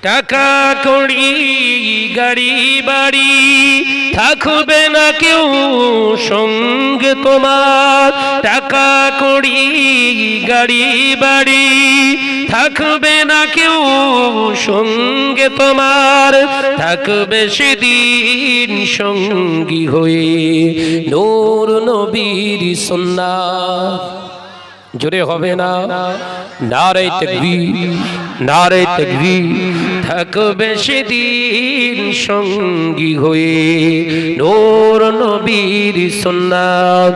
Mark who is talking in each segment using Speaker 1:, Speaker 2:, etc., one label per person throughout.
Speaker 1: টাকা কড়ি গাড়ি বাড়ি থাকবে না কেউ সঙ্গে তোমার, টাকা কড়ি গাড়ি বাড়ি থাকবে না কেউ সঙ্গে তোমার, থাকবে সেদিন সঙ্গী হয়ে নূর নবীর সুন্নাত। জোরে হবে না? নারে তাকবীর, নারে তাকবীর। থাকবে সেদিন সঙ্গী হয়ে নূর নবীর সুন্নাত,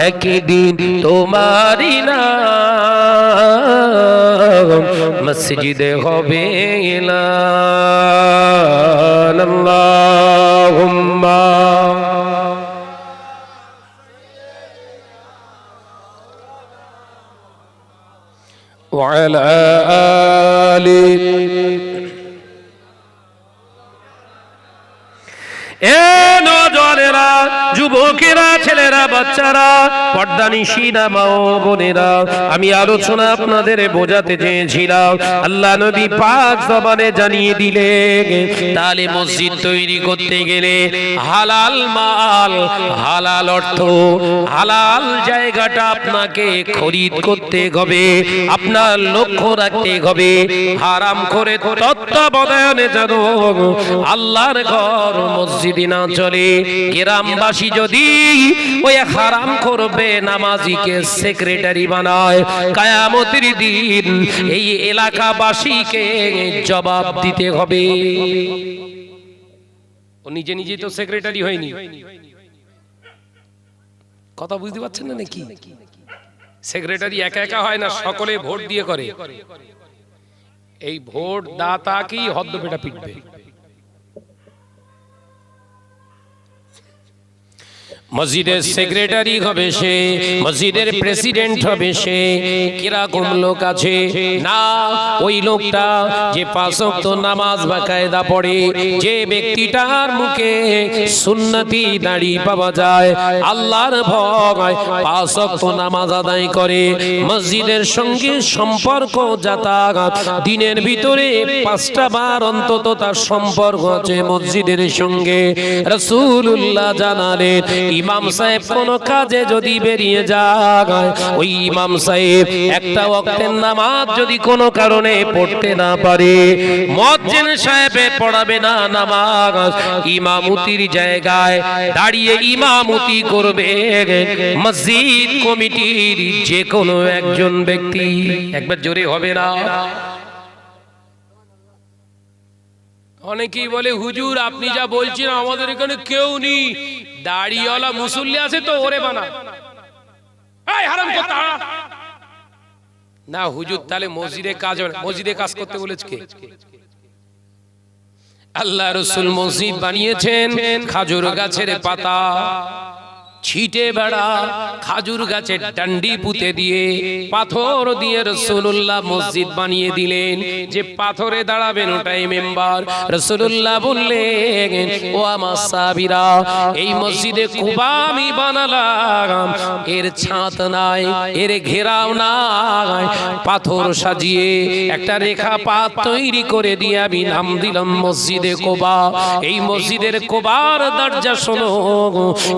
Speaker 1: একদিন তোমারই নাম মসজিদে হবে এলান। আল্লাহুম্মা وعلى آله নজরেরা, যুবকেরা, ছেলেরা, বাচ্চারা, পর্দানিশীনা মা ও বোনেরা, আমি আলোচনা আপনাদের বোঝাতে চেয়েছিলাম। আল্লাহ নবী পাক জবানে জানিয়ে দিলেন, তাহলে মসজিদ তৈরি করতে গেলে হালাল মাল, হালাল অর্থ, হালাল জায়গাটা আপনাকে খরিদ করতে হবে, আপনার লক্ষ্য রাখতে হবে। হারাম করে তত্ত্বাবধানে যেন আল্লাহর ঘর মসজিদে না চলে। গ্রামবাসী যদি ওই হারাম করবে নামাজিকে সেক্রেটারি বানায়, কিয়ামতের দিন এই এলাকাবাসীকে জবাব দিতে হবে। ও নিজে নিজে তো সেক্রেটারি হয়নি, কথা বুঝতে পারছেন না নাকি? সেক্রেটারি একা একা হয় না, সকলে ভোট দিয়ে করে। এই ভোট দাতাকেই হদ্দপেটা পিটবে। মসজিদের সেক্রেটারি হবে সে, মসজিদের প্রেসিডেন্ট হবে সে। কিরকম লোক আছে না, ওই লোকটা যে 5 ওয়াক্ত নামাজ বাকায়দা পড়ে, যে ব্যক্তিটার মুখে সুন্নতি দাড়ি পাওয়া যায়, আল্লাহর ভয় 5 ওয়াক্ত নামাজ আদায় করে, মসজিদের সঙ্গে সম্পর্ক যাতায়াত, দিনের ভিতরে 5টা বার অন্তত তার সম্পর্ক আছে মসজিদের সঙ্গে। রাসূলুল্লাহ জানালেন, ইমাম সাহেব কোন কাজে যদি বেরিয়ে যায়, ওই ইমাম সাহেব একটা ওয়াক্তের নামাজ যদি কোনো কারণে পড়তে না পারে, মুয়াজ্জিন সাহেব পড়াবে না নামাজ, ইমামতির জায়গায় দাঁড়িয়ে ইমামতি করবে মসজিদ কমিটির যে কোনো একজন ব্যক্তি। একবার জোরে হবে না? অনেকেই বলে, হুজুর আপনি যা বলছেন আমাদের এখানে কেউ নেই, দাড়িওয়ালা মুসল্লি আছে তো ওরে বানা। এই হারাম কথা না হুজুর, তাহলে মসজিদে কাজ, মসজিদে কাজ করতে বলেছে কে? আল্লাহ রাসূল মসজিদ বানিয়েছেন খাজুর গাছের পাতা ছিটে বেড়া, খাজুর গাছের ডান্ডি পুঁতে দিয়ে, পাথর দিয়ে রাসূলুল্লাহ মসজিদ বানিয়ে দিলেন। যে পাথরে দাঁড়াবেন ওটাই মেম্বার। রাসূলুল্লাহ বললেন, ও আমার সাহাবীরা, এই মসজিদে কুবা আমি বানালাম, এর ছাদ নাই, এর ঘেরাও নাই, পাথর সাজিয়ে একটা রেখা পাত তৈরি করে দিয়ে আমি নাম দিলাম মসজিদে কুবা। এই মসজিদের কুবার দরজা শোনো,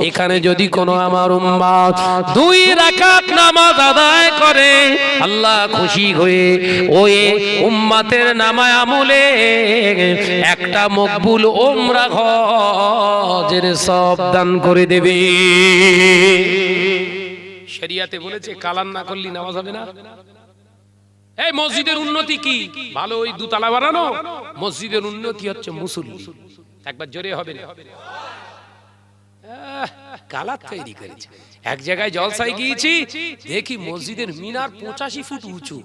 Speaker 1: এখানে যদি কোন আমার উম্মত 2 রাকাত নামাজ আদায় করে, আল্লাহ খুশি হয়ে ওই উম্মতের নামায় আমলে একটা মকবুল উমরা হজের সওয়াব দান করে দেবে। শরিয়াতে বলেছে কালাম না করলে নামাজ হবে না। এই মসজিদের উন্নতি কি? ভালো ওই 2 তলা বানানো? মসজিদের উন্নতি হচ্ছে মুসল্লি। একবার জোরে হবে না? কালাত তৈরি করেছে। এক জায়গায় জলসায় গিয়েছি, দেখি মসজিদের মিনার 85 ফুট উঁচু।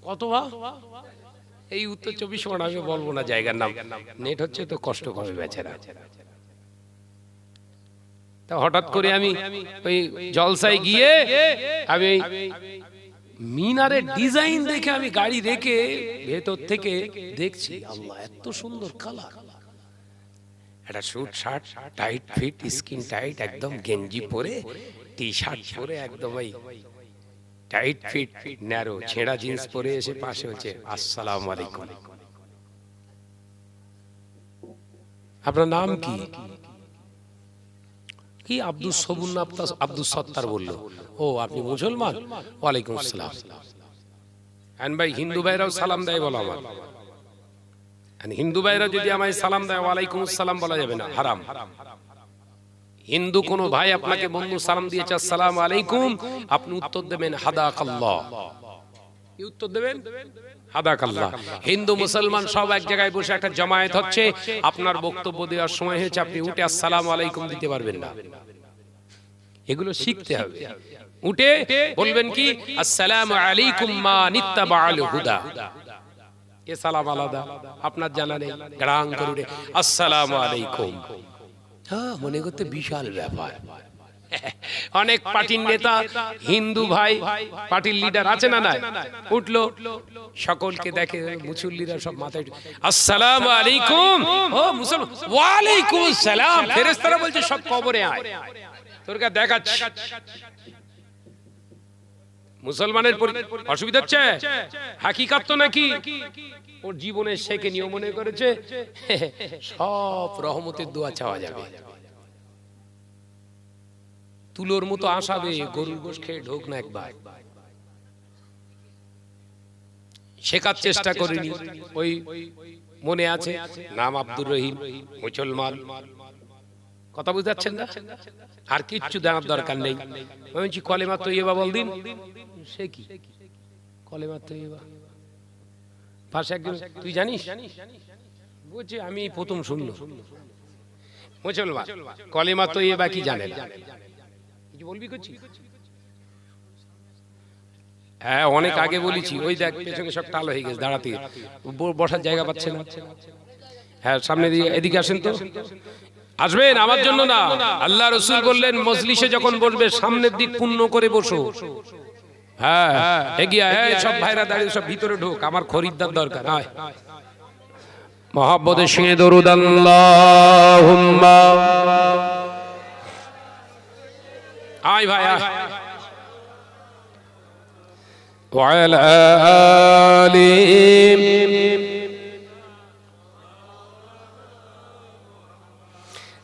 Speaker 1: কত বা? এই উত্তর 24 পরগনা, আমি বলবো না জায়গার নাম, নেট হচ্ছে তো কষ্ট হবে বেচারা। তা হঠাৎ করে আমি ওই জলসায় গিয়ে আমি মিনারের ডিজাইন দেখে, আমি গাড়ি রেখে ভেতর থেকে দেখছি, আল্লাহ এত সুন্দর কালার। একটা suit shirt tight fit, skin tight, একদম গেঞ্জি পরে, টি শার্ট পরে, একদম এই টাইট ফিট ন্যারো ছেঁড়া জিন্স পরে এসে পাশে হচ্ছে আসসালামু আলাইকুম। আপনার নাম কি? কি আব্দুল সবুর না আব্দুল সত্তার বললো। ও আপনি মুসলমান? ওয়ালাইকুম আসসালাম। এন্ড ভাই হিন্দু ভাইরাও সালাম দেয় বলো আমার। হিন্দু ভাইরা যদি আমায় সালাম দেয় ওয়ালাইকুম আসসালাম বলা যাবে না, হারাম। হিন্দু কোন ভাই আপনাকে বন্ধু সালাম দিয়েছে আসসালামু আলাইকুম, আপনি উত্তর দেবেন হাদাকাল্লাহ। কি উত্তর দেবেন? হাদাকাল্লাহ। হিন্দু মুসলমান সব এক জায়গায় বসে একটা জামায়াত হচ্ছে, আপনার বক্তব্য দেওয়ার সময় হয়েছে, আপনি উঠে আসসালামু আলাইকুম দিতে পারবেন না। এগুলো শিখতে হবে। উঠে বলবেন কি আসসালামু আলাইকুম মা নিত্তাবাআল হুদা। এ সালাম আলাদা, আপনার জানা নেই। গ্রাং করে আসসালামু আলাইকুম, হ্যাঁ মনে করতে বিশাল ব্যাপার। অনেক পার্টির নেতা হিন্দু ভাই, পার্টির লিডার আছে না নাই, উঠলো, সকলকে দেখে মুসল্লিরা সব মাথায় আসসালামু আলাইকুম, ও মুসলমান ওয়ালাইকুম আসসালাম, ফেরেশতারা বলছে সব কবরে আয়, তোর কা দেখাচ্ছি। মুসলমানের অসুবিধা হচ্ছে, হাকিকাত তো নাকি ওর জীবনে শেখে নিয়ে মনে করেছে সব রহমতের দোয়া চাওয়া যাবে। তুলোর মতো আসাবে, গরুর গোশ খেয়ে ঢোক না একবার। শেখার চেষ্টা করিনি, ওই মনে আছে নাম আব্দুর রহিম, মুসলমান, কথা বুঝতে পারছেন না? আর কিচ্ছু জানার দরকার নেই। আমি বলছি কলেমা তৈয়বা বল দিন, সে কি কলেমা তৈয়বা? পাশে একজন, তুই জানিস? বলছি আমি প্রথম শুনলাম। মুসলমান কলেমা তৈয়বা কি জানে না, কিছু বলবি করছি? হ্যাঁ অনেক আগে বলেছি, ওই দেখ পেছনে সব টাল হয়ে গেছে, দাঁড়াতে বসার জায়গা পাচ্ছে না। হ্যাঁ সামনে দিয়ে এদিকে আসেন তো, আসবেন আমার জন্য না। আল্লাহ রাসূল বললেন মজলিসে যখন বসবে সামনের দিক পূর্ণ করে বসো। হ্যাঁ এগিয়ে আয়, সব ভাইরা দাঁড়িয়ে সব ভিতরে ঢোক, আমার খরিদ্দার দরকার। আয় মহব্বতের সঙ্গে দরুদ আল্লাহুম্মা, আয় ভাই আয়, ওয়া আলা আলি।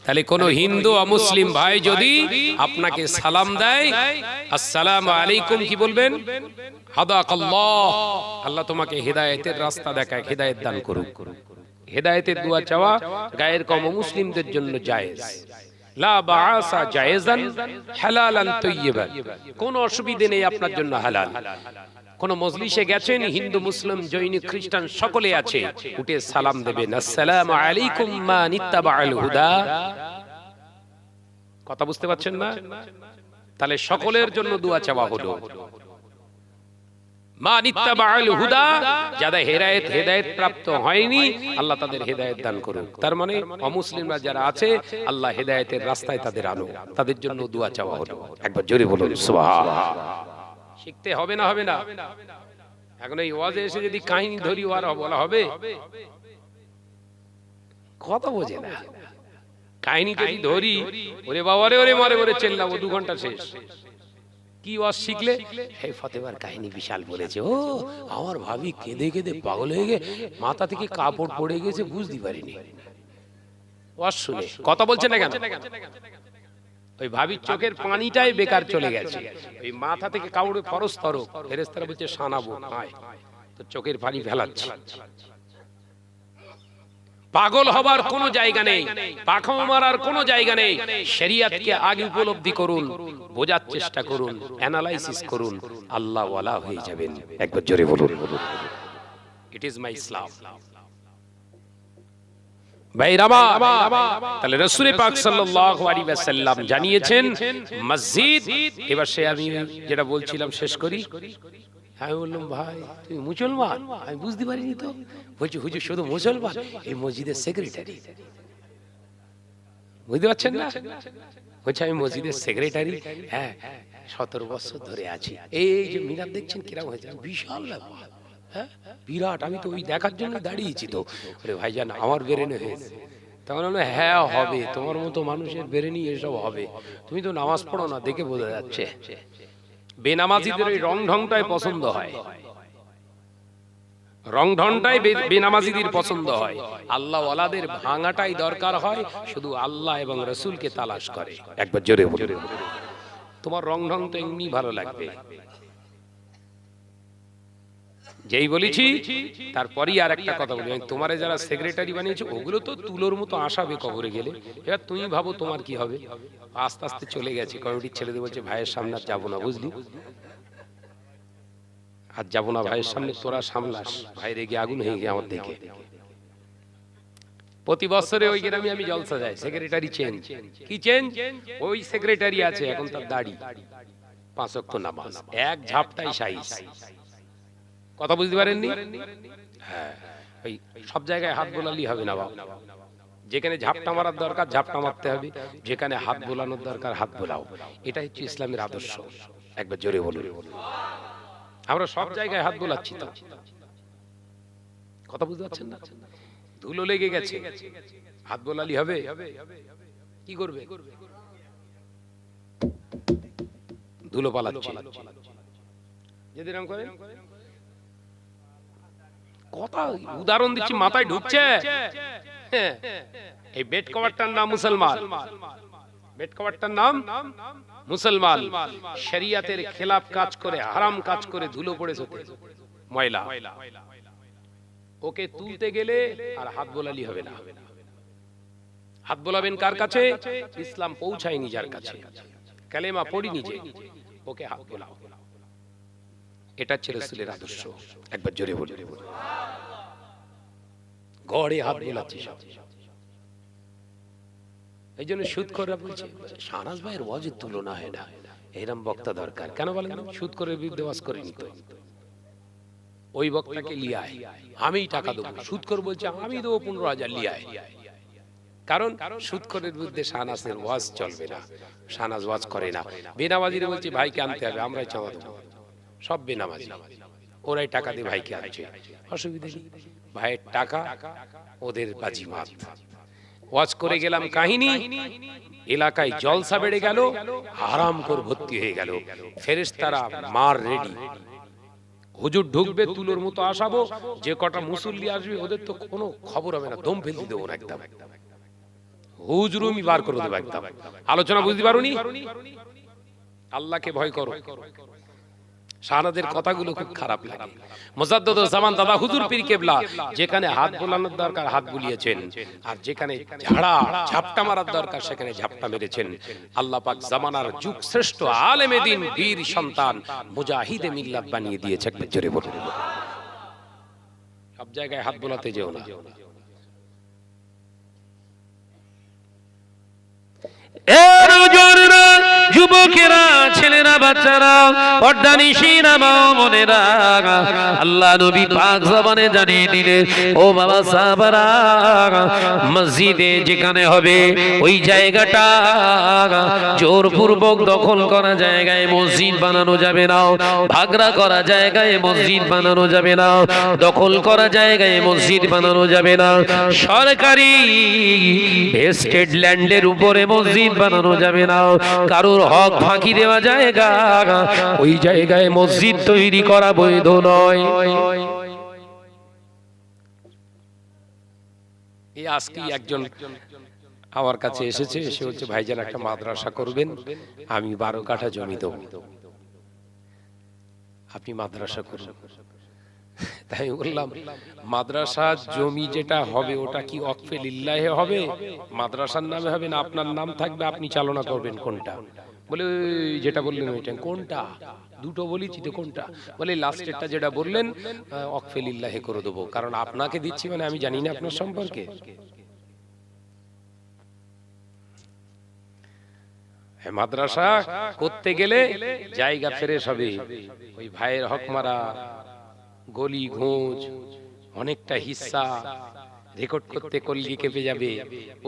Speaker 1: তাহলে কোন হিন্দু অমুসলিম ভাই যদি আপনাকে সালাম দেয় আসসালামু আলাইকুম, কি বলবেন? হাদাকাল্লাহ, আল্লাহ তোমাকে হেদায়েতের রাস্তা দেখায়, হেদায়েত দান করুক। হেদায়েতের দোয়া চাওয়া গায়ের কম মুসলিমদের জন্য জায়েজ। লা বাআসা জায়েজান হালালান তাইয়িবান, কোন অসুবিধা নেই আপনার জন্য হালাল। কোন মজলিসে গেছেন, হিন্দু মুসলিম জৈন খ্রিস্টান সকলে আছে, উঠে সালাম দেবেন আসসালামু আলাইকুম মা নিত্তাবাআল হুদা। কথা বুঝতে পারছেন না? তাহলে সকলের জন্য দোয়া চাওয়া হলো। মা নিত্তাবাআল হুদা, যারা হেদায়েত প্রাপ্ত হয়নি আল্লাহ তাদের হেদায়েত দান করুক। তার মানে অমুসলিমরা যারা আছে আল্লাহ হেদায়েতের রাস্তায় তাদের আনো, তাদের জন্য দোয়া চাওয়া হলো। একবার জোরে বলুন সুবহানাল্লাহ। শিখতে হবে না? হবে না? এখন এই ওয়াজে এসে যদি কাহিনী ধরি আর বলা হবে, কথা বোঝে না। কাহিনী যদি ধরি, ওরে বাবা রে, ওরে মারে ওরে চেল্লাবো, 2 ঘন্টা শেষ। কি ওয়াজ শিখলে? হে ফাতেমার কাহিনী বিশাল বলেছে, ও আমার ভাবি কেঁদে কেঁদে পাগল হয়ে গিয়ে মাথা থেকে কাপড় পড়ে গেছে, বুঝতে পারিনি। ওয়াজ শুনে কথা বলছে না কেন? ওই ভাবির চোখের পানিটাই বেকার চলে গেছে, ওই মাথা থেকে কাউড়ে ফরজ তরক, ফেরেশতারা বলছে শানাবো, আয় তো চোখের পানি ফেলাচ্ছে। পাগল হবার কোনো জায়গা নেই, পাখা মারার কোনো জায়গা নেই। শরীয়তকে আগে উপলব্ধি করুন, বোঝার চেষ্টা করুন, অ্যানালাইসিস করুন, আল্লাহ ওয়ালা হয়ে যাবেন। একবার জোরে বলুন ইট ইজ মাই ইসলাম। তাহলে রাসূল পাক সাল্লাল্লাহু আলাইহি ওয়াসাল্লাম জানিয়েছেন মসজিদ। এবার সে আমি যেটা বলছিলাম শেষ করি। আমি বললাম ভাই তুমি মুসলমান? আমি বুঝতে পারিনি তো। বলছি হুজুর শুধু মুসলমান, এই মসজিদের সেক্রেটারি। বুঝতে পারছেন না? বলছে আমি মসজিদের সেক্রেটারি, হ্যাঁ 17 বছর ধরে আছি। এই যে মিনার দেখছেন কিরকম হয়েছে, বিশাল ব্যাপার, হ্যাঁ বিরাট। আমি তো ওই দেখার জন্য দাঁড়িয়েছি তো। আরে ভাইজান আমার বেরেনে হয়েছে। তখন বললো হ্যাঁ হবে, তোমার মতো মানুষের বেরেনি এসব হবে, তুমি তো নামাজ পড়ো না দেখে বোঝা যাচ্ছে। বেনামাজিদের ওই রং ঢংটাই পছন্দ হয়। রং ঢংটাই বেনামাজিদের পছন্দ হয়, আল্লাহ ওয়ালাদের ভাঙাটাই দরকার হয়, শুধু আল্লাহ এবং রাসূলকে তালাশ করে। একবার জোরে বলুন। তোমার রং ঢং তো এমনি ভালো লাগবে, যেই বলেছি তারপরই আর একটা কথা বলি, তোমারে যারা সেক্রেটারি বানিয়েছে ওগুলো তো তুলোর মতো আসাবে কবরে গেলে। এবার তুমি ভাবো তোমার কি হবে। আস্তে আস্তে চলে গেছে, কমিটির ছেলেদের বলছে ভাইয়ের সামনে আর যাবো না, বুঝলি, আর যাবো না ভাইয়ের সামনে, তোরা সামলাস। ভাই রেগে আগুন হয়ে গিয়ে আমার দেখে। প্রতি বছরে ওই গ্রামে আমি জলসা যাই, সেক্রেটারি চেঞ্জ। কি চেঞ্জ? ওই সেক্রেটারি আছে এখন, তার দাড়ি, 5 ওয়াক্ত নামাজ, এক ঝাপটাই সাইজ। কথা বুঝতে পারেননি? হ্যাঁ, ওই সব জায়গায় হাত বোলালি হবে না বাবা। যেখানে ঝাপটা মারার দরকার ঝাপটা মারতে হবে, যেখানে হাত বোলানোর দরকার হাত বোলাও। এটা হচ্ছে ইসলামের আদর্শ। একবার জোরে বলুন। আমরা সব জায়গায় হাত বোলাচ্ছি তো, কথা বুঝতে পারছেন না? ধুলো লেগে গেছে, হাত বোলালি হবে? কি করবে? ধুলো পালাচ্ছে যদি এরকম করেন। কথা উদাহরণ দিচ্ছি, মাথায় ঢুকছে। এই বেড কভারটার নাম মুসলমান, বেড কভারটার নাম মুসলমান। শরিয়াতের খেলাফ কাজ করে, হারাম কাজ করে ধুলো পড়েছে, ময়লা। ওকে তুলতে গেলে আর হাত বোলালি হবে না। হাত বোলাবেন কার কাছে? ইসলাম পৌঁছায়নি যার কাছে, কালেমা পড়িনি যে, ওকে হাত বোলাও। এটা ছিল রাসূলের আদর্শ। একবার জোরে বলুন। গড়ে হাত বোলাচ্ছি সব। এই জন্য সুদখোররা বলছে শাহনাজ ভাইয়ের ওয়াজের তুলনা হয় না, এরকম বক্তা দরকার। কেন বলেন? সুদখোরের বিরুদ্ধে ওয়াজ করেনি তো, ওই বক্তাকে লিয়ে আয়, আমি টাকা দেবো। সুদখোর বলছে আমি দেবো 15,000, লিয়ে আয়। কারণ সুদখোরের বিরুদ্ধে শাহনাজের ওয়াজ চলবে না, শাহনাজ ওয়াজ করে না। বেনামাজির বলছে ভাইকে আনতে হবে, আমরাই চাঁদা দেবো। সব বেনামাজি, ওরাই টাকা দিয়ে ভাইকে আনছে, অসুবিধা নেই। ভাইয়ের টাকা ওদের বাজিমাত। ওয়াজ করে গেলাম কাহিনী, এলাকায় জলসা বেড়ে গেল, হারামখোর ভর্তি হয়ে গেল। ফেরেশতারা মার রেডি, হুজুর ঢুকবে তুলোর মতো আসাবো, যে কটা মুসল্লি আসবে ওদের তো কোনো খবর হবে না, দম ফেলতে দেবো না, একদম হুজুরুমি বার করে দেবো একদম। আলোচনা বুঝতে পারোনি? আল্লাহকে ভয় করো। শাহনাদের কথাগুলো খুব খারাপ লাগে। মুজাদ্দিদুল জামান দাদা হুজুর পীর কেবলা যেখানে হাত বোলানোর দরকার হাত বুলিয়েছেন, আর যেখানে ঝাড়া ঝাপটা মারার দরকার সেখানে ঝাপটা মেরেছেন। আল্লাহ পাক জামানার যুগ শ্রেষ্ঠ আলেমে দ্বীন, বীর সন্তান, মুজাহিদে মিল্লাত বানিয়ে দিয়েছে। একবার জোরে বলুন। সব জায়গায় হাত বোলাতে যেও না। যুবকেরা, ছেলেরা, বাচ্চারা, পর্দানিশীরা, মা বোনেরা, আল্লাহ নবী পাক জবানে জানিয়ে দিলেন, ও বাবা সাহাবারা, মসজিদে যেখানে হবে ওই জায়গাটা জোরপূর্বক দখল করা জায়গায় মসজিদ বানানো যাবে না, ভাগড়া করা জায়গায় মসজিদ বানানো যাবে না, দখল করা জায়গায় মসজিদ বানানো যাবে না, সরকারি এস্টেট ল্যান্ডের উপরে মসজিদ বানানো যাবে না, কারোর হক ফাঁকি দেওয়া জায়গা ওই জায়গায় মসজিদ তৈরি করা বৈধ নয়। এই আজকে একজন আমার কাছে এসেছে, এসে হচ্ছে ভাইজান একটা মাদ্রাসা করবেন, আমি 12 কাঠা জমি দেব, আপনি মাদ্রাসা করুন। তাই বললাম মাদ্রাসা জমি যেটা হবে ওটা কি ওয়াকফে লিল্লাহে হবে, মাদ্রাসার নামে হবে না আপনার নাম থাকবে, আপনি চালনা করবেন কোনটা? বলে যেটা বললেন ওইটা। কোনটা? দুটো বলেছি তো, কোনটা? বলে লাস্টেরটা যেটা বললেন ওয়াকফে লিল্লাহে করে দেবো, কারণ আপনাকে দিচ্ছি মানে আমি জানি না আপনার সম্পর্কে। মাদ্রাসা করতে গেলে জায়গা ফ্রেশ হবে, ওই ভাইয়ের হক মারা, গলি ঘোঁজ, অনেকটা হিস্সা রেকর্ড করতে কলগি কেঁপে যাবে।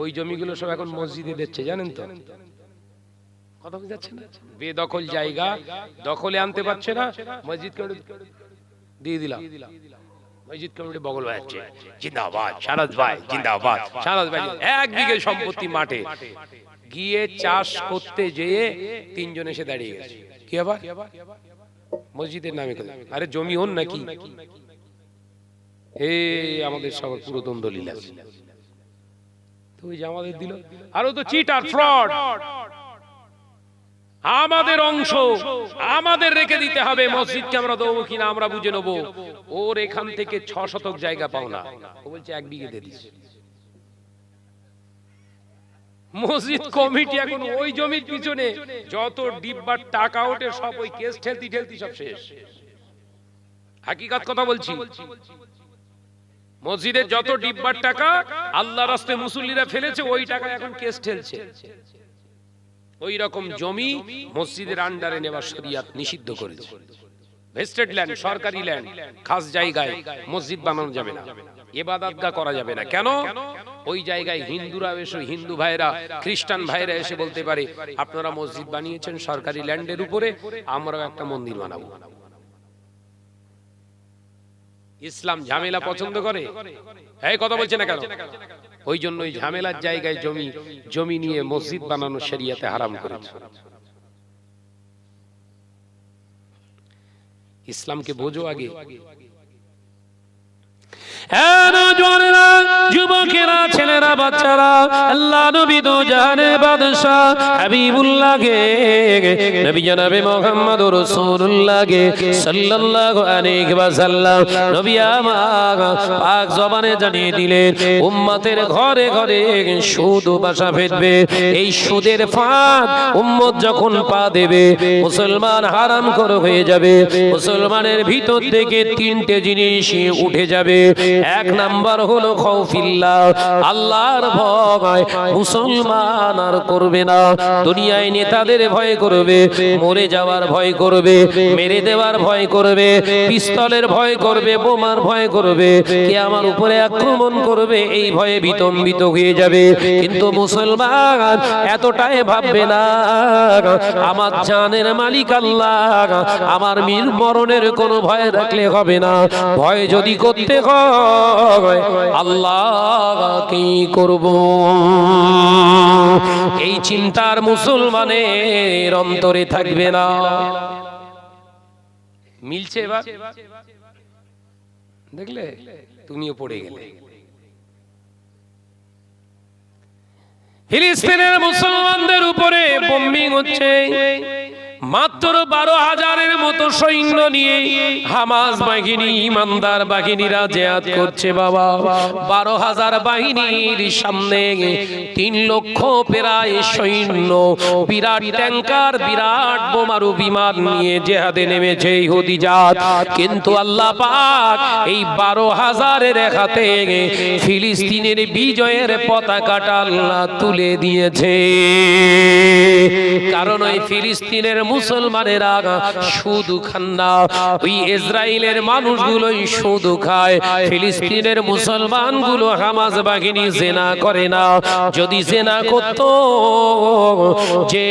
Speaker 1: ওই জমিগুলো সব এখন মসজিদে দিচ্ছে, জানেন তো? কথা বুঝতে পারছেন না? বেদখল জায়গা দখলে আনতে পারছে না, মসজিদ কমিটি দিয়ে দিলাম, মসজিদ কমিটি বগল বাজাচ্ছে, জিন্দাবাদ শাহনাজ ভাই, জিন্দাবাদ শাহনাজ ভাই। 1 বিঘে সম্পত্তি মাঠে গিয়ে চাষ করতে যেয়ে 3 জন এসে দাঁড়িয়ে গেছে। কি আবার মসজিদের নামে? আরে জমি হন নাকি? আমাদের সব পুরাতন দলিল আছে, তো ওই যে আমাদের দিল, আরো তো চিটার ফ্রড, আমাদের অংশ আমাদের রেখে দিতে হবে, মসজিদকে আমরা দেবো কিনা আমরা বুঝে নেবো। ওর এখান থেকে 6 শতক জায়গা পাও না, ও বলছে 1 বিঘে দিয়ে দিস। মসজিদ কমিটি এখন ওই জমির পিছনে যত ডিব্বার টাকা ওঠে সব ওই কেস ঠেলতি ঠেলতি সব শেষ। হাকিকাত কথা বলছি, মসজিদের যত ডিব্বার টাকা আল্লাহর রাস্তায় মুসল্লিরা ফেলেছে, ওই টাকা এখন কেস ঠেলছে। ওই রকম জমি মসজিদের আন্ডারে নেওয়া শরিয়াত নিষিদ্ধ করেছে। ভেস্টেড ল্যান্ড, সরকারি ল্যান্ড, খাস জায়গায় মসজিদ বানানো যাবে না, ইবাদতগাহ করা যাবে না। কেন? ওই জায়গায় হিন্দুরা এসে, হিন্দু ভাইরা, খ্রিস্টান ভাইরা এসে বলতে পারে আপনারা মসজিদ বানিয়েছেন সরকারি ল্যান্ডের উপরে, আমরাও একটা মন্দির বানাবো। ইসলাম ঝামেলা পছন্দ করে, এই কথা বলছে না কেন? ওই জন্য ওই ঝামেলার জায়গায় জমি নিয়ে মসজিদ বানানো শরিয়াতে হারাম করেছে। ইসলামকে বোঝো আগে। যুবকেরা, ছেলেরা, বাচ্চারা, আল্লাহ নবী তো জাহানের বাদশা হাবিবুল্লাহ গে, নবী জনাবে মুহাম্মদুর রাসূলুল্লাহ গে সাল্লাল্লাহু আলাইহি ওয়াসাল্লাম নবী আমার পাক জবানে জানিয়ে দিলেন উম্মতের ঘরে ঘরে সুদ বাসা ফেলবে। এই সুদের ফাঁদ উম্মত যখন পা দেবে, মুসলমান হারাম কর হয়ে যাবে। মুসলমানের ভিতর থেকে 3টে জিনিস উঠে যাবে। 1 নাম্বার হলো খাউফিল্লাহ, আল্লাহর ভয় মুসলমান আর করবে না। দুনিয়ায় নেতাদের ভয় করবে, মরে যাওয়ার ভয় করবে, মেরে দেওয়ার ভয় করবে, পিস্তলের ভয় করবে, বোমার ভয় করবে, কে আমার উপরে আক্রমণ করবে, এই ভয়ে বিতম্বিত হয়ে যাবে। কিন্তু মুসলমান এতটাই ভাববে না আমার জানের মালিক আল্লাহ, আমার মরণের কোনো ভয় রাখলে হবে না। ভয় যদি করতে হয় আল্লাহ কি করব, এই চিন্তার মুসলমানের অন্তরে থাকবে না। মিলছে এবার? দেখলে তুমিও পড়ে গেলে। ফিলিস্তিনের মুসলমানদের উপরে বোম্বিং হচ্ছে। মাত্র 12,000-এর মতো সৈন্য নিয়ে হামাস বাহিনী, ইমানদার বাহিনীরা জিহাদ করছে। বাবা, 12,000 বাহিনীর সামনে 3 লক্ষ প্রায় সৈন্য, বিরাট ট্যাঙ্কার, বিরাট বোমারু বিমান নিয়ে জিহাদে নেমেছে ইহুদি জাত। কিন্তু আল্লাহ পাক এই 12,000-এর হাতে ফিলিস্তিনের বিজয়ের পতাকাটা আল্লাহ তুলে দিয়েছে। কারণ ওই ফিলিস্তিনের মুসলমানেরা শুধু খান না, ওই ইসরায়েলের মানুষগুলোই শুধু খায়। ফিলিস্তিনের মুসলমানগুলো হামাস বাহিনী জিনা করে না। যদি জিনা করত, যে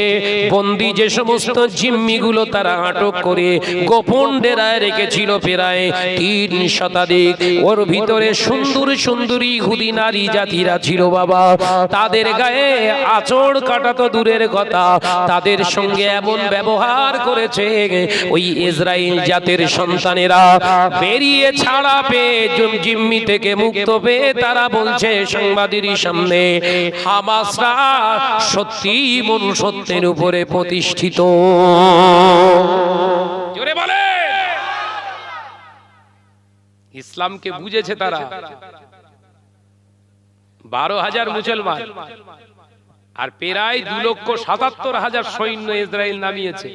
Speaker 1: বন্দী যে সমস্ত জিম্মিগুলো তারা আটক করে গোপন ডেরায় রেখেছিল প্রায় 3 শতাধিক, ওর ভিতরে সুন্দর সুন্দরী ইহুদি নারী জাতিরা ছিল। বাবা, তাদের গায়ে আঁচড় কাটা তো দূরের কথা, তাদের সঙ্গে এমন ব্যবহার করেছে ওই ইসরায়েল জাতের সন্তানেরা বেরিয়ে ছাড়া পেয়ে, জিম্মি থেকে মুক্ত পেয়ে তারা বলছে সাংবাদিকের সামনে, হামাসরা সত্যি মনুষ্যত্বের উপরে প্রতিষ্ঠিত। জোরে বলে, ইসলামকে বুঝেছে তারা। 12,000 মুসলমান আর প্রায় 2,77,000 সৈন্য ইসরায়েল নামিয়েছে।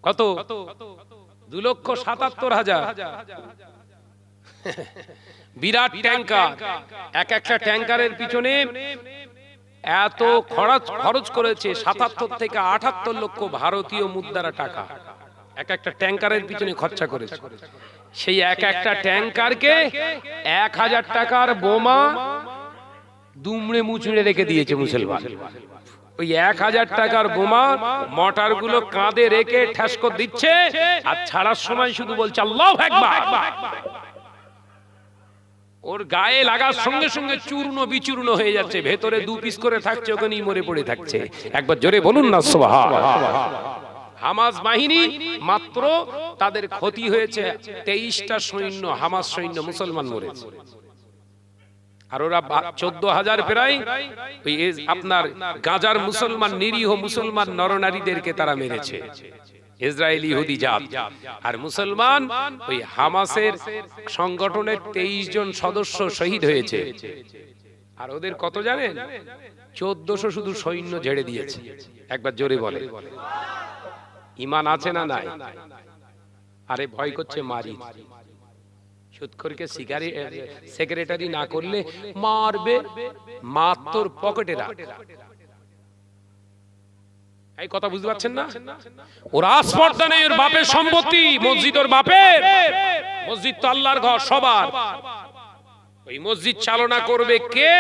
Speaker 1: কত? 2,77,000। বিরাট ট্যাঙ্কার, একটা ট্যাঙ্কারের পিছনে এত খরচ করেছে 77 থেকে 78 লক্ষ ভারতীয় মুদ্রা টাকা একটা ট্যাঙ্কারের পিছনে খরচা করেছে। সেই একটা ট্যাঙ্কারকে 1,000 টাকার বোমা দুমড়ে মুচড়ে রেখে দিয়েছে মুসলমান। ওই 1,000 টাকার বোমা মোটর গুলো কাঁধে রেখে ঠাস করে দিচ্ছে, আর ছাড়ার সময় শুধু বলছে আল্লাহু আকবার। ওর গায়ে লাগার সঙ্গে সঙ্গে চূর্ণ বিচূর্ণ হয়ে যাচ্ছে, ভেতরে 2 পিস করে থাকছে, ওখানেই মরে পড়ে থাকছে। একবার জোরে বলুন না সুবহানাল্লাহ। হামাস বাহিনী মাত্র তাদের ক্ষতি হয়েছে 23টা সৈন্য, হামাস সৈন্য মুসলমান মরেছে। আর ওরা 14,000 প্রায় ওই আপনার গাজার মুসলমান, নিরীহ মুসলমান নরনারীদেরকে তারা মেরেছে, ইসরায়েলি ইহুদি জাত। আর মুসলমান ওই হামাসের সংগঠনের 23 জন সদস্য শহীদ হয়েছে। আর ওদের কত জানেন? 1400 শুধু সৈন্য ঝেড়ে দিয়েছে। একবার জোরে বলে ঈমান আছে না নাই? আরে ভয় করছে মারি, সুদখোরকে সেক্রেটারি না করলে মারবে, মাত্র পকেটে রাখ। এই কথা বুঝতে পারছেন না? ওর আসপর্দা নেই, ওর বাপের সম্পত্তি, মসজিদ ওর বাপের। মসজিদ তো আল্লাহর ঘর সবার। ওই মসজিদ চালনা করবে কে,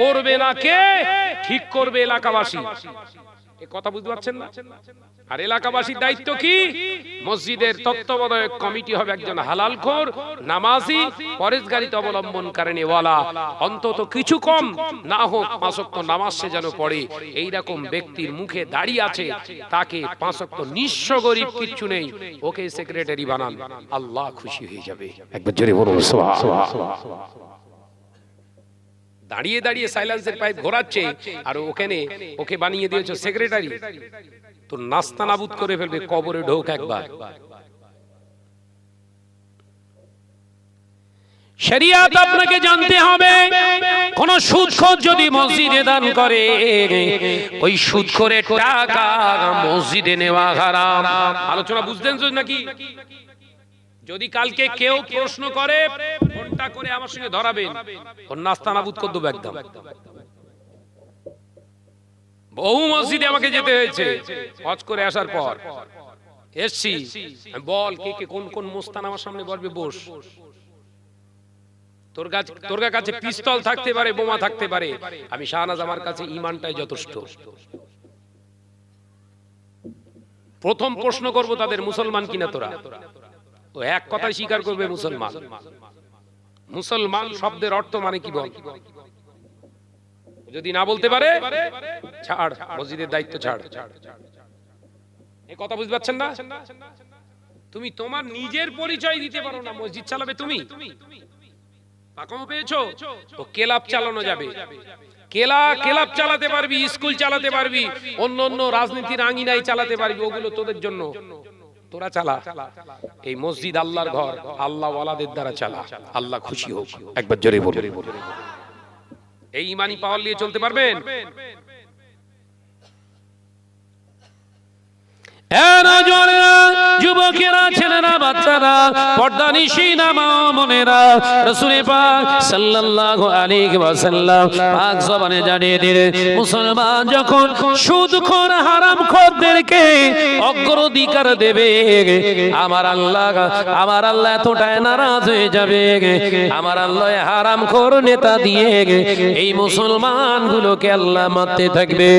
Speaker 1: করবে না কে, ঠিক করবে এলাকাবাসী। এই কথা বুঝতে পারছেন না? আর এলাকাবাসীর দায়িত্ব কি? মসজিদের তত্ত্বাবধায়ক কমিটি হবে একজন হালালখোর, নামাজি, পরেশগারিতা অবলম্বনকারী ওয়ালা, অন্তত কিছু কম না হোক 5 ওয়াক্ত নামাজ সে যেন পড়ে। এইরকম ব্যক্তির মুখে দাঁড়িয়ে আছে, তাকে 5 ওয়াক্ত নিঃস্ব গরিব কিচ্ছু নেই, ওকে সেক্রেটারি বানান, আল্লাহ খুশি হয়ে যাবে। একবার জোরে বলুন সুবহানাল্লাহ। দাঁড়িয়ে দাঁড়িয়ে সাইলেন্সের পাইপ ঘোরাচ্ছে, আর ওখানে ওকে বানিয়ে দিয়েছে সেক্রেটারি। তো নাস্তা নাবুদ করে ফেলবে, কবরে ঢোক একবার। শরিয়াত আপনাকে জানতে হবে, কোন সুদখোর যদি মসজিদে দান করে, ওই সুদখোরের টাকা মসজিদে নেওয়া হারাম। আলোচনা বুঝলেন নাকি? যদি কালকে কেউ প্রশ্ন করে, ফোনটা করে আমার সঙ্গে ধরাবেন, ওর নাস্তা নাবুদ করে দেবো একদম। বহু মসজিদে আমাকে যেতে হয়েছে হজ করে আসার পর, এসছি, বল কে কে কোন কোন মোস্তান আমার সামনে বলবে, বস। তোর কাছে পিস্তল থাকতে পারে, বোমা থাকতে পারে, আমি শাহনাজ, আমার কাছে ঈমানটাই যথেষ্ট। প্রথম প্রশ্ন করব তাদের, মুসলমান কিনা তোরা? ও এক কথায় স্বীকার করবে মুসলমান। মুসলমান শব্দের অর্থ মানে কি বল? যদি না বলতে পারে, ছাড়, মসজিদের দায়িত্ব ছাড়। এই কথা বুঝতে পারছেন না? তুমি তোমার নিজের পরিচয় দিতে পারো না, মসজিদ চালাবে তুমি? পাকামো পেয়েছো? তো ক্লাব চালানো যাবে, ক্লাব চালাতে পারবি, স্কুল চালাতে পারবি, অন্য অন্য রাজনীতির আঙিনায় চালাতে পারবি, ওগুলো তোদের জন্য, তোরা চালা। এই মসজিদ আল্লাহর ঘর, আল্লাহ ওয়ালাদের দ্বারা চালা, আল্লাহ খুশি হোক। একবার জোরে বলুন। এই ঈমানি পাওয়ার নিয়ে চলতে পারবেন? যুবকেরা, ছেলেরা, বাচ্চারা, পর্দানিশীনা মা বোনেরা, রাসূল পাক সাল্লাল্লাহু আলাইহি ওয়াসাল্লাম পাক জবানে জানিয়ে দিলেন, মুসলমান যখন সুদখোর হারামখোরদেরকে অগ্রাধিকার দেবে, আমার আল্লাহ এতটাই নারাজ হয়ে যাবে, আমার আল্লাহ হারামখোর নেতা দিয়ে এই মুসলমানগুলোকে আল্লাহ মারতে থাকবে।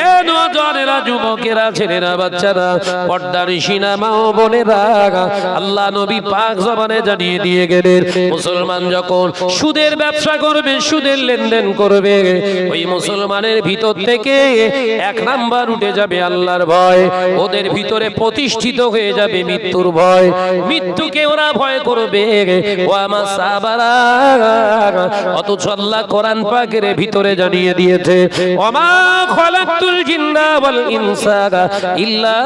Speaker 1: এ নওজওয়ানেরা, যুবকেরা, ছেলেরা, বাচ্চারা, পর্দানিশীনা মা বোনেরা, আল্লাহ নবী পাক জবানে জানিয়ে দিয়ে গেলেন, মুসলমান যখন সুদের ব্যবসা করবে, সুদের লেনদেন করবে, ওই মুসলমানের ভিতর থেকে 1 নাম্বার উঠে যাবে আল্লাহর ভয়। ওদের ভিতরে প্রতিষ্ঠিত হয়ে যাবে মৃত্যুর ভয়। মৃত্যুকে ওরা ভয় করবে। ও আমার সাহাবারা, অথচ আল্লাহ কোরআন পাকের ভিতরে জানিয়ে দিয়েছে, ওমা খালাকতুল জিন্না ওয়াল ইনসা ইল্লা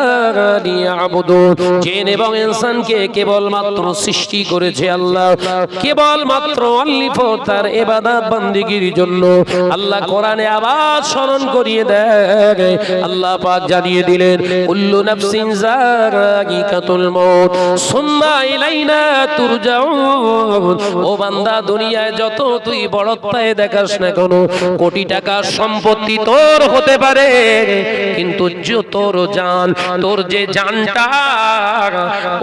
Speaker 1: লিয়াবুদুন। জিন এবং ইনসানকে কেবলমাত্র সৃষ্টি করেছে আল্লাহ, কেবলমাত্র অনলি ফর তার ইবাদত বান্দিগির জন্য। আল্লাহ কোরআনে আবার স্মরণ করিয়ে দেয়, আল্লাহ পাক জানিয়ে দিলেন, কুল্লু নাফসিন যায়িকাতুল মউত সুম্মা ইলাইনা তুরজাউন। ও বান্দা, দুনিয়ায় যত তুই বড়ত্বায় দেখাস না কেন, কোটি টাকার সম্পত্তি তোর হতে পারে, কিন্তু তোর জান, তোর যে জানটা,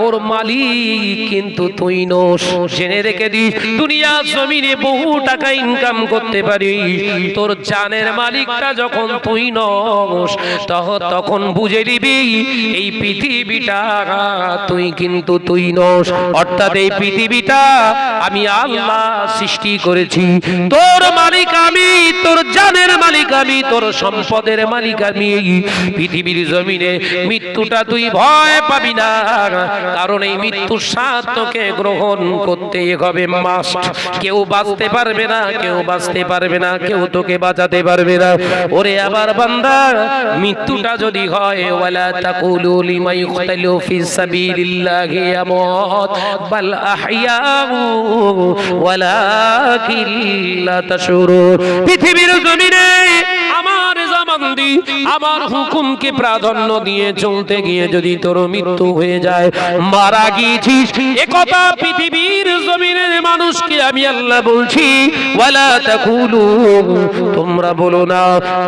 Speaker 1: ওর মালিক কিন্তু তুই নস। জেনে রেখে দিস, দুনিয়া জমিনে বহু টাকা ইনকাম করতে পারিস, তোর জানের মালিকটা যখন তুই নস, তখন বুঝে দিবি এই পৃথিবীটা তুই কিন্তু তুই নস। অর্থাৎ এই পৃথিবীটা আমি আল্লাহ সৃষ্টি করেছি। তোর মালিক আমি, তোর জানের মালিক আমি, তোর সম্পদের মালিক আমি। পৃথিবীর জমিনে মৃত্যুটা তুই ভয় পাবি না, কারণ এই মৃত্যুর স্বাদ তোকে গ্রহণ করতেই হবে মাস্ট। কেউ বাঁচতে পারবে না, কেউ বাঁচতে পারবে না, কেউ তোকে বাঁচাতে পারবে না। ওরে আবার বান্দা, মৃত্যুটা যদি হয়, ওয়ালা তাকুলু লিমা ইউকতালু ফি সাবিলিল্লাহি আমওয়াত বাল আহইয়াউ ওয়ালাকিন লা তাশউরুন। পৃথিবীর জমিনে আমার জামানদি, আমার হুকুমকে প্রাধান্য দিয়ে চলতে গিয়ে যদি তোর মৃত্যু হয়ে যায়, মারা গিয়েছিস, একথা পৃথিবীর জমিনের মানুষকে আমি আল্লাহ বলছি। ওয়ালা তাকুলু, তোমরা বলো না,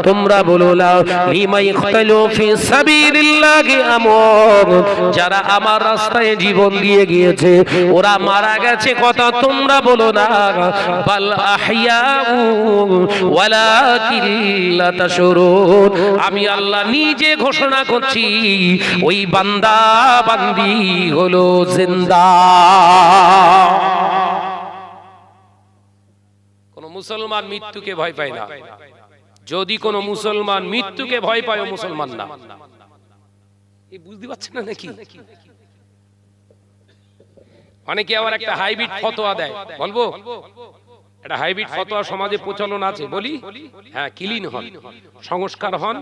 Speaker 1: তোমরা বলো না, লিমা ইখতালু ফি সাবিলিল্লাহি আমওয়াত, যারা আমার রাস্তায় জীবন দিয়ে গিয়েছে ওরা মারা গেছে, কথা তোমরা বলো না। বাল আহইয়াউ ওয়ালাকিন লা তাশউরুন, আমি আল্লাহ নিজে ঘোষণা করছি ওই বান্দা বান্দি হলো জিন্দা। কোন মুসলমান মৃত্যুকে ভয় পায় না। যদি কোন মুসলমান মৃত্যুকে ভয় পায়, ও মুসলমান না। এই বুঝতে পারছেন না নাকি? অনেকে আবার একটা হাইব্রিড ফতোয়া দেয়, বলবো এটা হাইব্রিড ফতোয়া সমাজে প্রচলন আছে, বলি হ্যাঁ, ক্লিন হন, সংস্কার হন,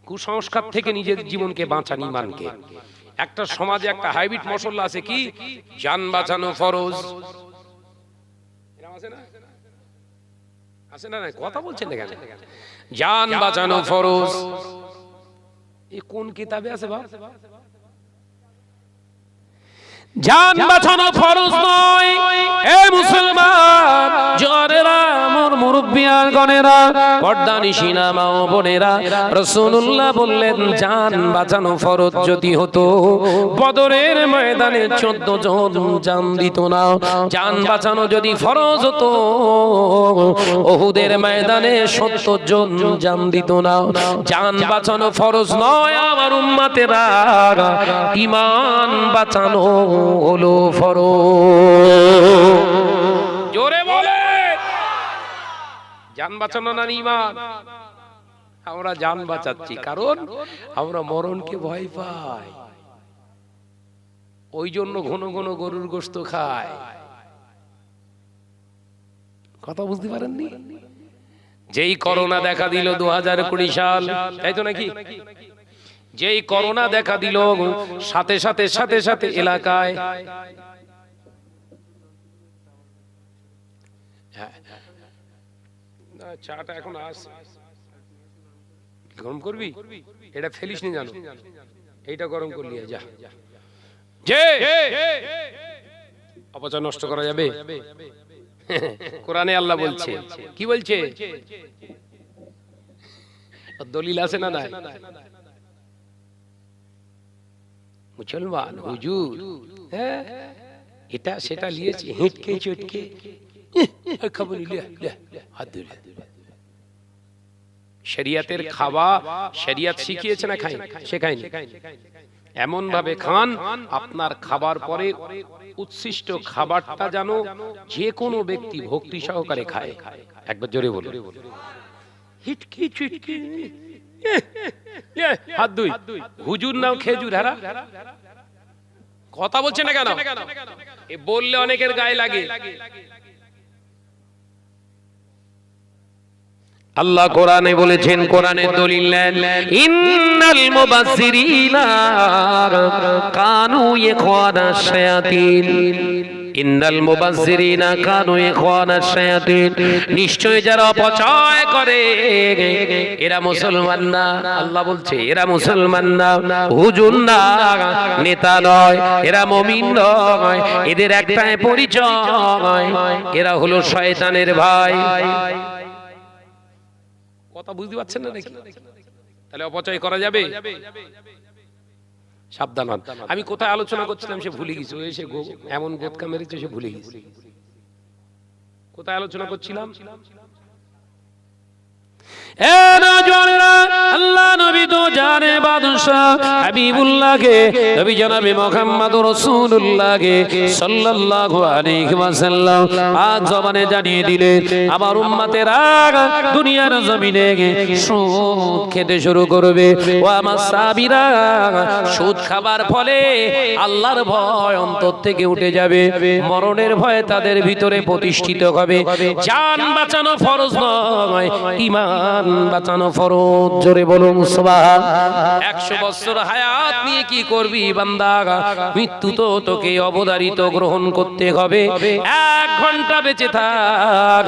Speaker 1: কুসংস্কার থেকে নিজের জীবনকে বাঁচান, ঈমানকে। একটা সমাজে একটা হাইব্রিড মশলা আছে, কি জান বাঁচানো ফরজ। আছে না? কথা বলছেন না কেন? জান বাঁচানো ফরজ, এ কোন কিতাবে আছে বাবা? জান বাঁচানো ফরজ নয়। এ মুসলমান জনেরা, আমার মুরব্বিয়ান গণেরা, পর্দানিশিনা মা ও বোনেরা, রাসূলুল্লাহ বললেন জান বাঁচানো ফরজ যদি হতো, বদরের ময়দানে 14 জন জান দিত না। জান বাঁচানো যদি ফরজ হতো, উহুদের ময়দানে 70 জন জান দিত না। জান বাঁচানো ফরজ নয় আমার উম্মতেরা, ঈমান বাঁচানো হলো ফরজ। জোরে বলে, জান বাঁচানো না ঈমান। আমরা জান বাঁচাচ্ছি কারণ আমরা মরণকে ভয় পাই, ওই জন্য ঘন ঘন গরুর গোশত খায়। কথা বুঝতে পারেননি? যেই করোনা দেখা দিল 2020 সাল, তাই তো নাকি? যেই করোনা দেখা দিল, সাথে সাথে সাথে সাথে এলাকায় চাটা এখন আসছে, গরম করবি, এটা ফেলিস নি জানো, এইটা গরম করলি যা, যে অপচয় নষ্ট করা যাবে? কোরআনে আল্লাহ বলছে, কি বলছে? দলিল আছে না নাই? মুসলমান হুজুর হ্যাঁ এটা সেটা নিয়েছে, হেঁটকে চটকে খাবো, হাত ধরে। শরিয়াতের খাওয়া শরিয়াত শিখিয়েছে না? খাই শেখায়নি। এমন ভাবে খান আপনার খাবার পরে উচ্ছিষ্ট খাবারটা যেন যে কোনো ব্যক্তি ভক্তি সহকারে খায়। একবার জোরে বলুন, হিটকি চুটকি হাত দুই, হুজুর নাও খেজুর হারা। কথা বলছে না কেন? এ বললে অনেকের গায়ে লাগে। আল্লাহ কোরআনে বলেছেন, কোরআনের দলিল নেন, ইন্নাল মুবাসসিরিনা কানু ইখওয়ানাশ শায়াতিন। ইন্নাল মুবাসসিরিনা কানু ইখওয়ানাশ শায়াতিন, নিশ্চয় যারা অপচয় করে এরা মুসলমান না। আল্লাহ বলছে এরা মুসলমান না, হুজুর না, নেতা নয়, এরা মুমিন নয়, এদের একটাই পরিচয়, এরা হলো শয়তানের ভাই। কথা বুঝতে পারছেন না নাকি? তাহলে অপচয় করা যাবে? সাবধান হন। আমি কোথায় আলোচনা করছিলাম সে ভুলে গেছি, এসে এমন গোদকা মেরেছে সে ভুলে গেছি কোথায় আলোচনা করছিলাম। এ নওজওয়ানেরা, আল্লাহ নবী তো জানে বাদশাহ হাবিবুল্লাহকে, নবী জনাবে মুহাম্মদুর রাসূলুল্লাহকে সাল্লাল্লাহু আলাইহি ওয়াসাল্লাম পাক জবানে জানিয়ে দিলেন, আমার উম্মতেরা দুনিয়ার জমিনে সুদ খেতে শুরু করবে। ও আমার সাহাবীরা, সুদ খাবার ফলে আল্লাহর ভয় অন্তর থেকে উঠে যাবে, মরণের ভয় তাদের ভিতরে প্রতিষ্ঠিত হবে। জান বাঁচানো ফরজ নয়, ঈমান বাঁচানো ফরজ। জোরে বলুন সুবহান। 100 বছর হায়াত নিয়ে কি করবি বান্দা? মৃত্যু তো তোকে অবধারিত গ্রহণ করতে হবে। 1 ঘন্টা বেঁচে থাক,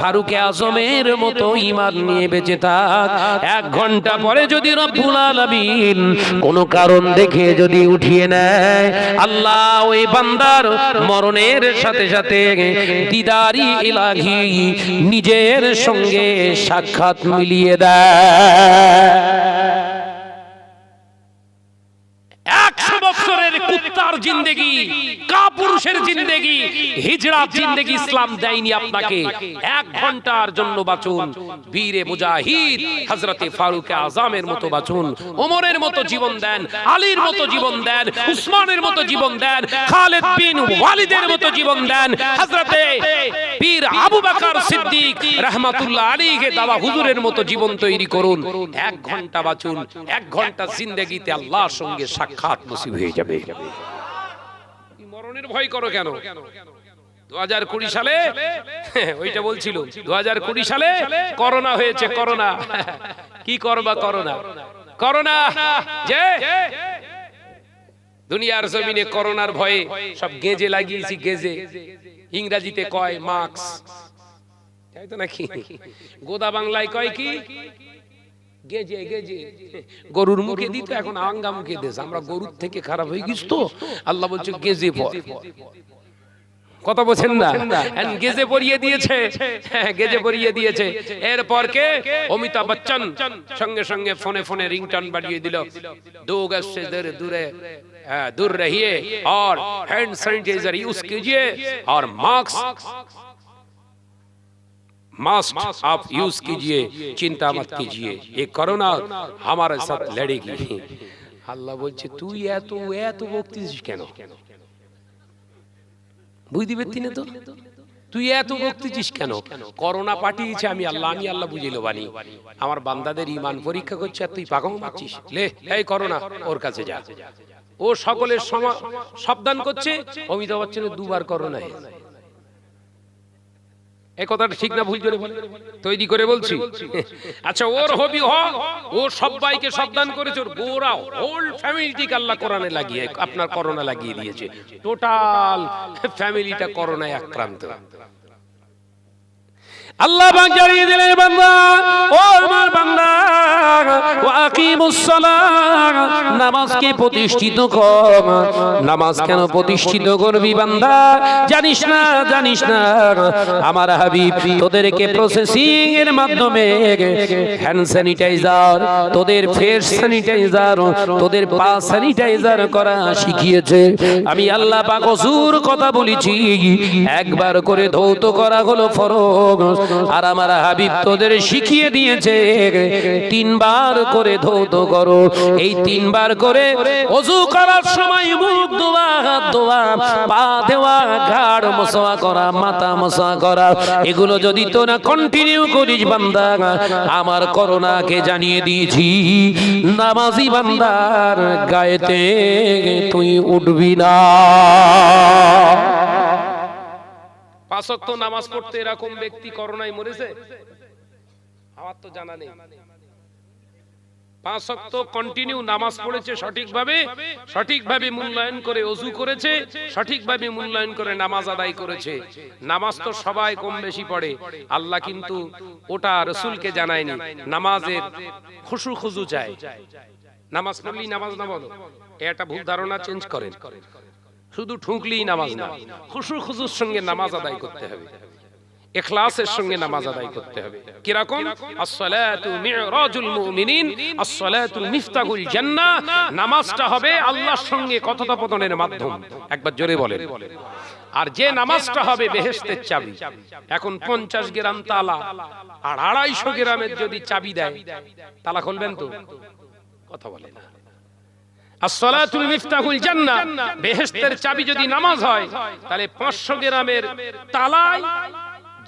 Speaker 1: ফারুকে আজমের মতো ঈমান নিয়ে বেঁচে থাক। 1 ঘন্টা পরে যদি রব্বুল আলামিন কোন কারণ দেখে যদি উঠিয়ে নেয়, আল্লাহ ওই বান্দার মরণের সাথে সাথে দিদারি ইলাহি নিজের সঙ্গে সাক্ষাৎ মিলিয়ে দেয়। 100 বছরের কুত্তার জিন্দেগি, কাপুরুষের জিন্দেগি, হিজড়ার জিন্দেগি ইসলাম দেয়নি আপনাকে। 1 ঘন্টার জন্য বাঁচুন। বীরে মুজাহিদ হযরতে ফারুক আযমের মতো বাঁচুন, ওমরের মতো জীবন দেন, আলীর মতো জীবন দেন, উসমানের মতো জীবন দেন, খালিদ বিন ওয়ালিদের মতো জীবন দেন, হযরতে পীর আবু বকর সিদ্দিক রাহমাতুল্লাহ আলাইহি দাদা হুজুরের মতো জীবন তৈরি করুন। 1 ঘন্টা বাঁচুন। 1 ঘন্টা জিন্দেগিতে আল্লাহর সঙ্গে সাক্ষাৎ নসিব হয়ে যাবে। মরণের ভয় করো কেন? 2020 সালে ওইটা বলছিল, 2020 সালে করোনা হয়েছে। করোনা কি করবা? করোনা যে দুনিয়ার জমিনে করোনার ভয়ে সব গেজে লাগিয়েছি। গেজে ইংরেজিতে কয় মাস্ক, তাই তো নাকি? গোদা বাংলায় কয় কি? গেজে। গেজে গরুর মুখে দিত, এখন আঙ্গা মুখে দেশ। আমরা গরুর থেকে খারাপ হয়ে গেছি তো আল্লাহ বলছে গেজে পর। কথা বলছেন না? গেজে পরিয়ে দিয়েছে, গেজে পরিয়ে দিয়েছে। এরপর কে? অমিতাভ বচ্চন সঙ্গে সঙ্গে ফোনে ফোনে রিংটোন বাজিয়ে দিল, 2 গজ से दूर रहिए और हैंड सैनिटाइजर यूज कीजिए और मास्क आप यूज कीजिए, चिंता मत कीजिए, ये कोरोना हमारे साथ लड़ेगी। আল্লাহ বলছে তুই এত বকতিস কেন? বুঝতে পারতি না তো? তুই এত বকতিস কেন? করোনা পাঠিয়েছে আমি আল্লাহ বুঝিল বানি। আমার বান্দাদের ঈমান পরীক্ষা করছে আর তুই পাগল মারছিস। লে এই করোনা ওর কাছে যা। ও সকলের সাবধান করছে। অমিতাভ বচ্চনের 2 বার করোনা হয়েছে। এই কথাটা ঠিক না ভুল জোরে বলে তৈরি করে বলছি। আচ্ছা, ওর হবি ও সবাইকে সাবধান করেছে। ওর গোরা হোল ফ্যামিলিটিকে আল্লাহ কোরআনে লাগিয়ে আপনার করোনা লাগিয়ে দিয়েছে। টোটাল ফ্যামিলিটা করোনায় আক্রান্ত। আল্লাহ পাক জানিয়ে দিলেন, বান্দা ও আমার বান্দা, ওয়াকিমুস সালাহ, নামাজকে প্রতিষ্ঠিত কর। নামাজ কেন প্রতিষ্ঠিত করবি বান্দা? জানিস না আমার হাবিব তোদেরকে প্রসেসিং এর মাধ্যমে হ্যান্ড স্যানিটাইজার, তোদের ফেস স্যানিটাইজার, তোদের পা স্যানিটাইজার করা শিখিয়েছে। আমি আল্লাহ পাক ওযুর কথা বলেছি, একবার করে ধৌত করা হলো ফরজ, আর আমার হাবিব তোদের শিখিয়ে দিয়েছে 3 বার করে ধৌত করো। এই 3 বার করে ওযু করার সময় মুখ ধোয়া, হাত ধোয়া, পা ধোয়া, ঘাড় মোছা করা, মাথা মোছা করা, এগুলো যদি তোরা কন্টিনিউ করিস বান্দা, আমার করোনাকে জানিয়ে দিয়েছি নামাজি বান্দার গায়েতে তুই উঠবি না। 5 ওয়াক্ত নামাজ পড়তে এরকম ব্যক্তি করোনায় মরেছে? আমার তো জানা নেই। 5 ওয়াক্ত কন্টিনিউ নামাজ পড়েছে, সঠিকভাবে মূল্যায়ন করে ওযু করেছে, সঠিকভাবে মূল্যায়ন করে নামাজ আদায় করেছে। নামাজ তো সবাই কম বেশি পড়ে, আল্লাহ কিন্তু ওটা রাসূলকে জানায়নি। নামাজের খুশু খুজু চাই। নামাজ পড়লেই নামাজ না বলো, এটা ভুল ধারণা চেঞ্জ করেন। শুধু ঠুকলেই নামাজ না, খুশু খুজুর সঙ্গে নামাজ আদায় করতে হবে। ইখলাসের সঙ্গে নামাজ আদায় করতে হবে। কিরকম? as-salatu mi'rajul mu'minin, as-salatu Miftahul জান্নাহ। নামাজটা হবে আল্লাহর সঙ্গে কথোপকথনের মাধ্যম। একবার জোরে বলেন। আর যে নামাজটা হবে বেহেশতের চাবি। এখন 50 গ্রাম তালা আর 250 গ্রামের যদি চাবি দেয়, তালা খুলবেন তো? কথা বলে না। as-salatul মিফতাহুল জান্নাহ, বেহেশতের চাবি যদি নামাজ হয়, তাহলে 500 গ্রামের তালায়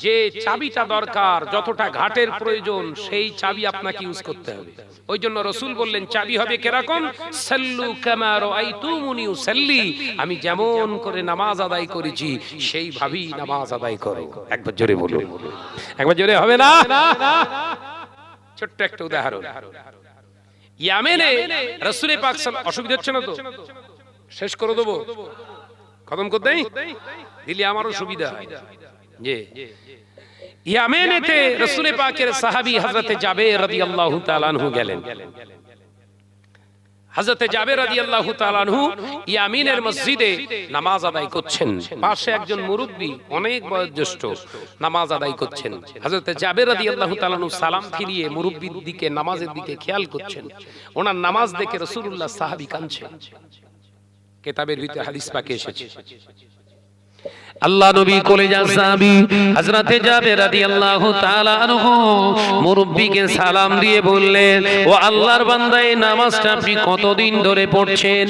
Speaker 1: যে চাবিটা দরকার, যতটা ঘাটের প্রয়োজন, সেই চাবি আপনাকে ইউজ করতে হবে। ওই জন্য রাসূল বললেন চাবি হবে কিরকম? সাল্লু কামা রাআইতুমুনি উসাল্লি, আমি যেমন করে নামাজ আদায় করেছি সেইভাবেই নামাজ আদায় করো। একবার জোরে বলুন। একবার জোরে হবে না? ছোট্ট একটা উদাহরণ। ইয়ামেনে রাসূল পাক অসুবিধা হচ্ছে না তো? শেষ করে দেবো, খতম করে দেই, দিলে আমারও সুবিধা হয়। জি, ইয়ামেনেতে রাসূল পাকের সাহাবী হযরত জাবের রাদিয়াল্লাহু তাআলা আনহু গেলেন। হযরত জাবের রাদিয়াল্লাহু তাআলা আনহু ইয়ামিনের মসজিদে নামাজ আদায় করছেন। পাশে একজন মুরব্বী, অনেক বয়োজ্যেষ্ঠ, নামাজ আদায় করছেন। হযরত জাবের রাদিয়াল্লাহু তাআলা আনহু সালাম ফিরিয়ে মুরব্বির দিকে, নামাজের দিকে খেয়াল করছেন। ওনার নামাজ দেখে রাসূলুল্লাহ সাহাবী কাঁদছেন। কিতাবের ভিতরে হাদিস পাকে এসেছে। আল্লাহ নবী কলেজার সাহাবী হযরতে জাবের রাদিয়াল্লাহু তাআলা আনহু মুরব্বিকে সালাম দিয়ে বললেন, ও আল্লাহর বান্দা, এই নামাজটা আপনি কতদিন ধরে পড়ছেন?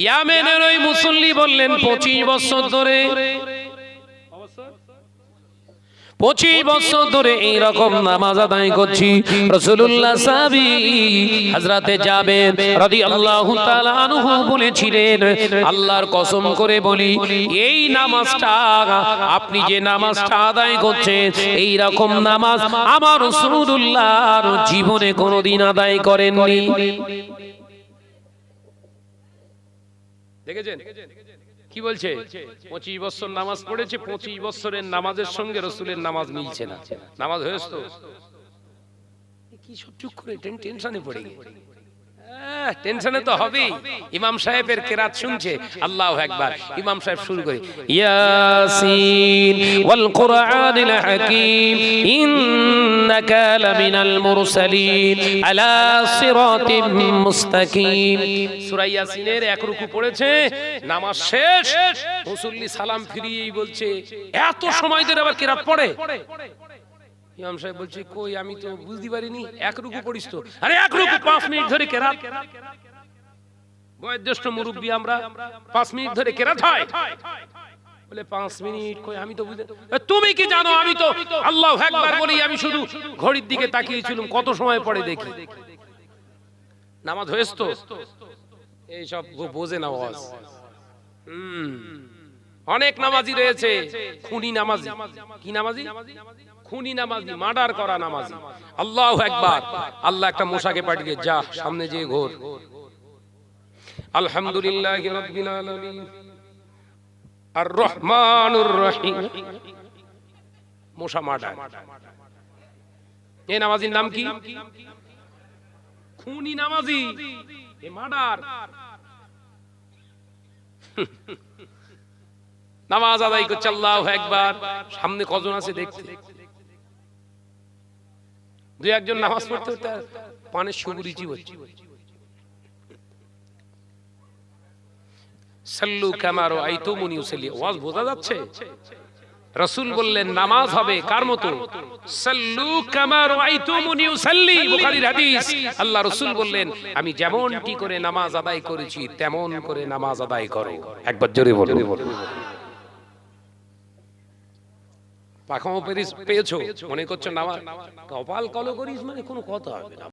Speaker 1: ইয়ামেনের ওই মুসল্লি বললেন 25 বছর ধরে। 25 বছর ধরে এই রকম নামাজ আদায় করছি। রাসূলুল্লাহ সাহাবী হযরতে জাবের রাদিয়াল্লাহু তাআলা আনহু বলেছিলেন, আল্লাহর কসম করে বলি, এই নামাজটা, আপনি যে নামাজটা আদায় করছেন, এই রকম নামাজ আমার রাসূলুল্লাহর জীবনে কোনোদিন আদায় করেননি। দেখেছেন কি বলছে? 25 বছর নামাজ পড়েছে, 25 বছরের নামাজের সঙ্গে রাসূলের নামাজ মিলছে না। নামাজ হয়েছে তো? কি সব চুপ করে টেনশনে পড়ে গেছে। টেনশনে তো হবেই। ইমাম সাহেবের কেরাত শুনছে, আল্লাহু আকবার। ইমাম সাহেব শুরু করে, ইয়াসিন ওয়াল কুরআনিল হাকীম ইন্নাকা লামিনাল মুরসালিন আলা সিরাতিম মুস্তাকিম। সূরা ইয়াসিনের এক রুকু পড়েছে, নামাজ শেষ, মুসল্লি সালাম ফিরিয়েই বলছে, এত সময় ধরে আবার কেরাত পড়ে? ইমাম সাহেব বলছে, কই, আমি তো বুঝতে পারিনি, এক রুকু পড়িস তো? আরে এক রুকু 5 মিনিট ধরে কেরাত। বয়োজ্যেষ্ঠ মুরব্বি আমরা, 5 মিনিট ধরে কেরাত হয়? বলে 5 মিনিট, কই, আমি তো বুঝতে। তুমি কি জানো, আমি তো আল্লাহু আকবার বলি, আমি শুধু ঘড়ির দিকে তাকিয়েছিলাম কত সময় পড়ে দেখি। নামাজ হয়েছে তো? এই সব বোঝে না ওয়াজ। অনেক নামাজি রয়েছে খুনি নামাজি। কি নামাজি? খুনি নামাজি, মার্ডার করা নামাজি। আল্লাহু আকবার। আল্লাহ একটা মশাকে পাঠিয়ে, যা সামনে যে ঘোর। আলহামদুলিল্লাহি রাব্বিল আলামিন আর রহমানুর রহিম। মশা মার্ডার। এই নামাজির নাম কি? খুনি নামাজি, এ মার্ডার। নামাজ আদায় করছে, আল্লাহু আকবার। সামনে কজন আছে দেখতে? 2-1 নামাজ পড়তে পড়তে পানের সুগুরিচি হচ্ছে। সাল্লু কামা রাআইতুমুনি উসাল্লি। ওয়াজ বোঝা যাচ্ছে? রাসূল বললেন নামাজ হবে কার মতো? সাল্লু কামা রাআইতুমুনি উসাল্লি, বুখারীর হাদিস। আল্লাহ রাসূল বললেন, আমি যেমনটি করে নামাজ আদায় করেছি তেমন করে নামাজ আদায় করো। একবার জোরে বলো। পাখাও পেয়েছো, মনে করছো নামাজ কপাল কলো করিস, মানে কোনো কথা হবে না।